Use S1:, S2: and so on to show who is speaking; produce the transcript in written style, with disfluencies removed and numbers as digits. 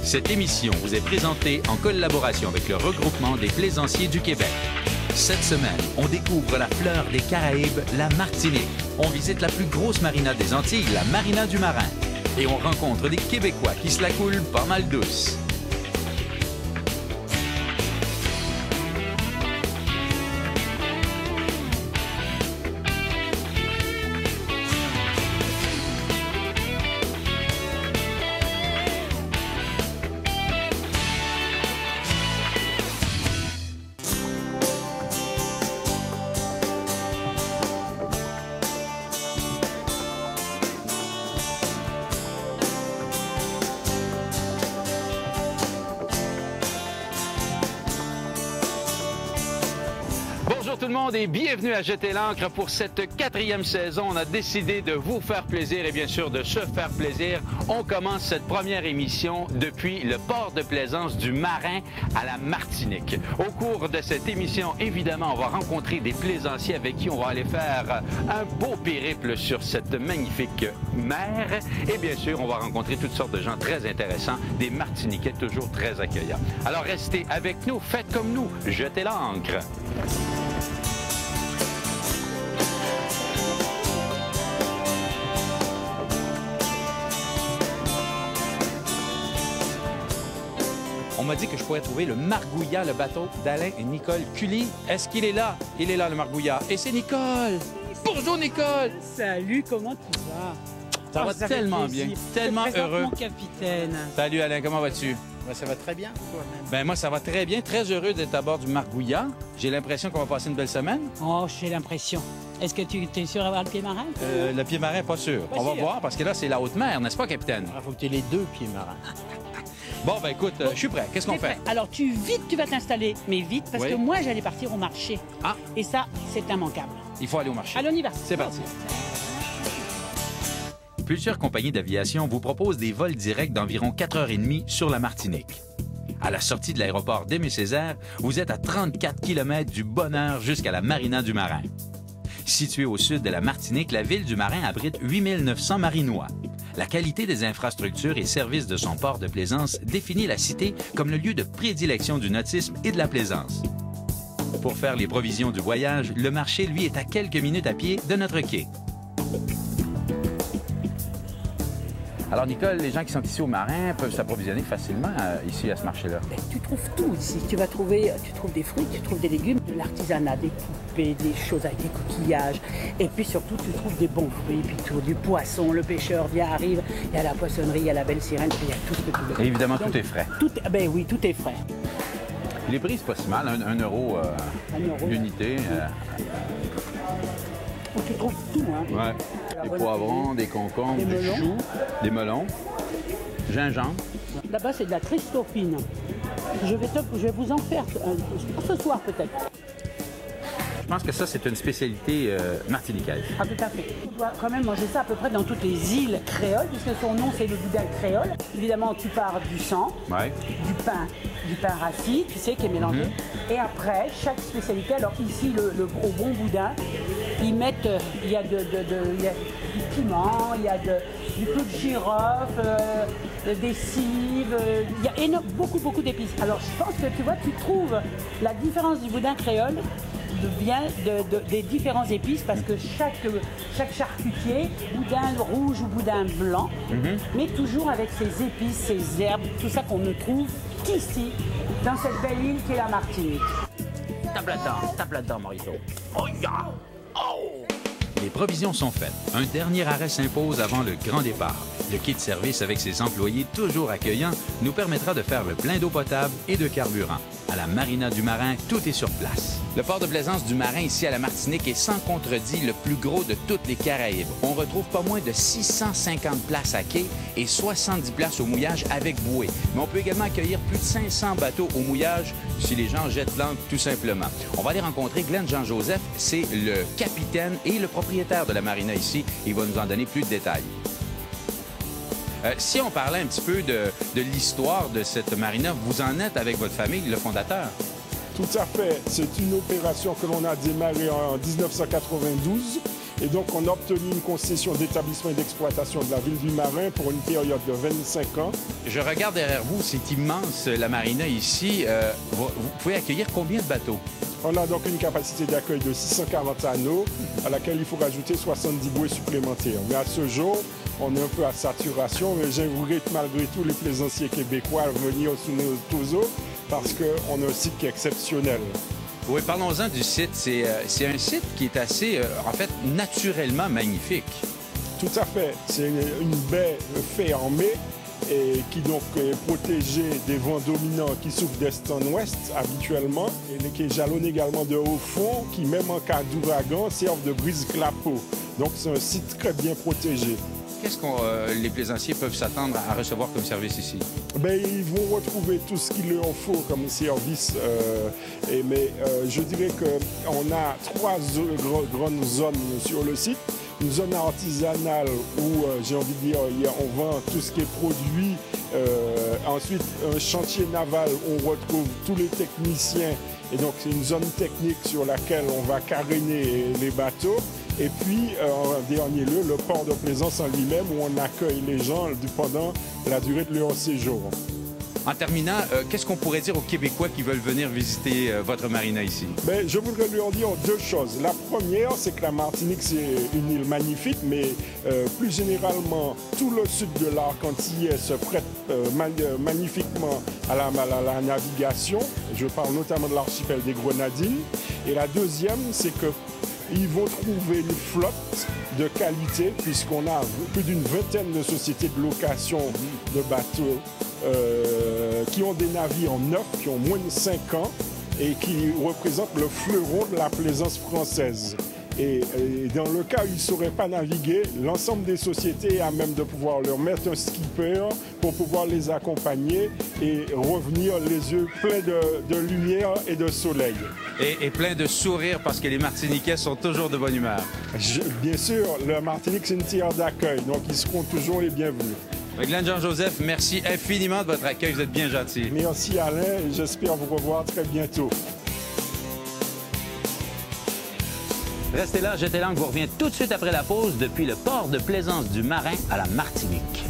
S1: Cette émission vous est présentée en collaboration avec le regroupement des plaisanciers du Québec. Cette semaine, on découvre la fleur des Caraïbes, la Martinique. On visite la plus grosse marina des Antilles, la Marina du Marin. Et on rencontre des Québécois qui se la coulent pas mal douce. Bonjour tout le monde et bienvenue à Jeter l'encre pour cette 4e saison. On a décidé de vous faire plaisir et bien sûr de se faire plaisir. On commence cette première émission depuis le port de plaisance du Marin à la Martinique. Au cours de cette émission, évidemment, on va rencontrer des plaisanciers avec qui on va aller faire un beau périple sur cette magnifique mer. Et bien sûr, on va rencontrer toutes sortes de gens très intéressants, des Martiniquais toujours très accueillants. Alors restez avec nous, faites comme nous, jetez l'encre. On m'a dit que je pourrais trouver le Margouillat, le bateau d'Alain et Nicole Cully. Est-ce qu'il est là? Il est là, le Margouillat. Et c'est Nicole! Bonjour, Nicole!
S2: Salut, comment tu vas?
S1: Ça va tellement bien, tellement heureux.
S2: Mon capitaine.
S1: Salut, Alain, comment vas-tu?
S3: Ouais, ça va très bien, toi-même.
S1: Ben moi, ça va très bien. Très heureux d'être à bord du Margouillat. J'ai l'impression qu'on va passer une belle semaine.
S2: Oh, j'ai l'impression. Est-ce que tu es sûr d'avoir le pied marin?
S1: Le pied marin, pas sûr.
S2: Pas
S1: On va
S2: sûr.
S1: voir, parce que là, c'est la haute mer, n'est-ce pas, capitaine?
S3: Il faut que tu aies les deux pieds marins.
S1: Bon, ben écoute, je suis prêt. Qu'est-ce qu'on
S2: T'es
S1: fait?
S2: prêt? Alors, tu vas t'installer, mais vite, parce
S1: Oui.
S2: que moi, j'allais partir au marché.
S1: Ah,
S2: Et ça, c'est immanquable.
S1: il faut aller au marché.
S2: Allez, on y va.
S1: C'est parti. Plusieurs compagnies d'aviation vous proposent des vols directs d'environ 4h30 sur la Martinique. À la sortie de l'aéroport d'Aimé-Césaire, vous êtes à 34 km du Bonheur jusqu'à la Marina du Marin. Située au sud de la Martinique, la ville du Marin abrite 8900 marinois. La qualité des infrastructures et services de son port de plaisance définit la cité comme le lieu de prédilection du nautisme et de la plaisance. Pour faire les provisions du voyage, le marché, lui, est à quelques minutes à pied de notre quai. Alors, Nicole, les gens qui sont ici au Marin peuvent s'approvisionner facilement ici à ce marché-là.
S2: Ben, tu trouves tout ici. Tu trouves des fruits, tu trouves des légumes, de l'artisanat, des poupées, des choses avec des coquillages. Et puis surtout, tu trouves des bons fruits, puis tout, du poisson. Le pêcheur arrive, il y a la poissonnerie, il y a la belle sirène, puis il y a tout ce que tu veux.
S1: Et évidemment,
S2: Donc,
S1: tout est frais.
S2: Ben oui, tout est frais.
S1: Les prix, c'est pas si mal, 1 euro l'unité.
S2: Oh, tu trouves tout, hein?
S1: Ouais. Des poivrons, des concombres,
S2: Des
S1: du
S2: melons.
S1: chou, des melons, gingembre.
S2: Là-bas, c'est de la Christophine. Je vais vous en faire pour ce soir, peut-être.
S1: Je pense que ça, c'est une spécialité martiniquaise.
S2: Ah, tout à fait. Tu dois quand même manger ça à peu près dans toutes les îles créoles, puisque son nom, c'est le boudin créole. Évidemment, tu pars du sang,
S1: Ouais.
S2: du pain rassis, tu sais, qui est mélangé. Et après, chaque spécialité, alors ici, le gros bon boudin, ils mettent, il y a du piment, il y a du clou de girofle, des cives, il y a beaucoup d'épices. Alors, je pense que tu vois, tu trouves la différence du boudin créole vient des différents épices parce que chaque charcutier, boudin rouge ou boudin blanc, mais toujours avec ses épices, ses herbes, tout ça qu'on ne trouve qu'ici, dans cette belle île qui est la Martinique.
S1: Tape là-dedans, Mauricio. Oh, ya! Oh! Les provisions sont faites. Un dernier arrêt s'impose avant le grand départ. Le quai de service avec ses employés toujours accueillants nous permettra de faire le plein d'eau potable et de carburant. À la Marina du Marin, tout est sur place. Le port de plaisance du Marin ici à la Martinique est sans contredit le plus gros de toutes les Caraïbes. On retrouve pas moins de 650 places à quai et 70 places au mouillage avec bouée. Mais on peut également accueillir plus de 500 bateaux au mouillage si les gens jettent l'ancre tout simplement. On va aller rencontrer Glenn Jean-Joseph, c'est le capitaine et le propriétaire de la Marina ici. Il va nous en donner plus de détails. Si on parlait un petit peu de l'histoire de cette marina, vous en êtes avec votre famille, le fondateur?
S4: Tout à fait. C'est une opération que l'on a démarrée en 1992 Et donc, on a obtenu une concession d'établissement et d'exploitation de la ville du Marin pour une période de 25 ans.
S1: Je regarde derrière vous, c'est immense, la marina ici. Vous pouvez accueillir combien de bateaux?
S4: On a donc une capacité d'accueil de 640 anneaux, à laquelle il faut rajouter 70 bouées supplémentaires. Mais à ce jour, on est un peu à saturation, mais j'invite malgré tout les plaisanciers québécois à venir sous nos toseaux, parce qu'on a un site qui est exceptionnel.
S1: Oui, parlons-en du site. C'est un site qui est assez, en fait, naturellement magnifique.
S4: Tout à fait. C'est une baie fermée et qui donc est protégée des vents dominants qui souffrent d'est en ouest habituellement et qui est jalonnée également de haut fond qui, même en cas d'ouragan, servent de brise-clapot. Donc c'est un site très bien protégé.
S1: Qu'est-ce que les plaisanciers peuvent s'attendre à recevoir comme service ici?
S4: Ben, ils vont retrouver tout ce qu'il leur faut comme service. Mais je dirais qu'on a 3 grandes zones sur le site. Une zone artisanale où, j'ai envie de dire, on vend tout ce qui est produit. Ensuite, un chantier naval où on retrouve tous les techniciens. Et donc, c'est une zone technique sur laquelle on va caréner les bateaux. Et puis, en dernier lieu, le port de plaisance en lui-même où on accueille les gens pendant la durée de leur séjour.
S1: En terminant, qu'est-ce qu'on pourrait dire aux Québécois qui veulent venir visiter votre marina ici?
S4: Ben, je voudrais leur dire 2 choses. La première, c'est que la Martinique, c'est une île magnifique, mais plus généralement, tout le sud de l'arc antillais se prête magnifiquement à la navigation. Je parle notamment de l'archipel des Grenadines. Et la deuxième, c'est qu'ils vont trouver une flotte de qualité, puisqu'on a plus d'une vingtaine de sociétés de location de bateaux qui ont des navires neufs, qui ont moins de 5 ans et qui représentent le fleuron de la plaisance française. Et dans le cas où ils ne sauraient pas naviguer, l'ensemble des sociétés est à même de pouvoir leur mettre un skipper pour pouvoir les accompagner et revenir les yeux pleins de lumière et de soleil.
S1: Et plein de sourires parce que les Martiniquais sont toujours de bonne humeur.
S4: Bien sûr, la Martinique, c'est une terre d'accueil, donc ils seront toujours les bienvenus.
S1: Glenn Jean-Joseph, merci infiniment de votre accueil. Vous êtes bien gentil.
S4: Merci Alain et j'espère vous revoir très bientôt.
S1: Restez là, Jetez l'Ancre vous revient tout de suite après la pause depuis le port de plaisance du Marin à la Martinique.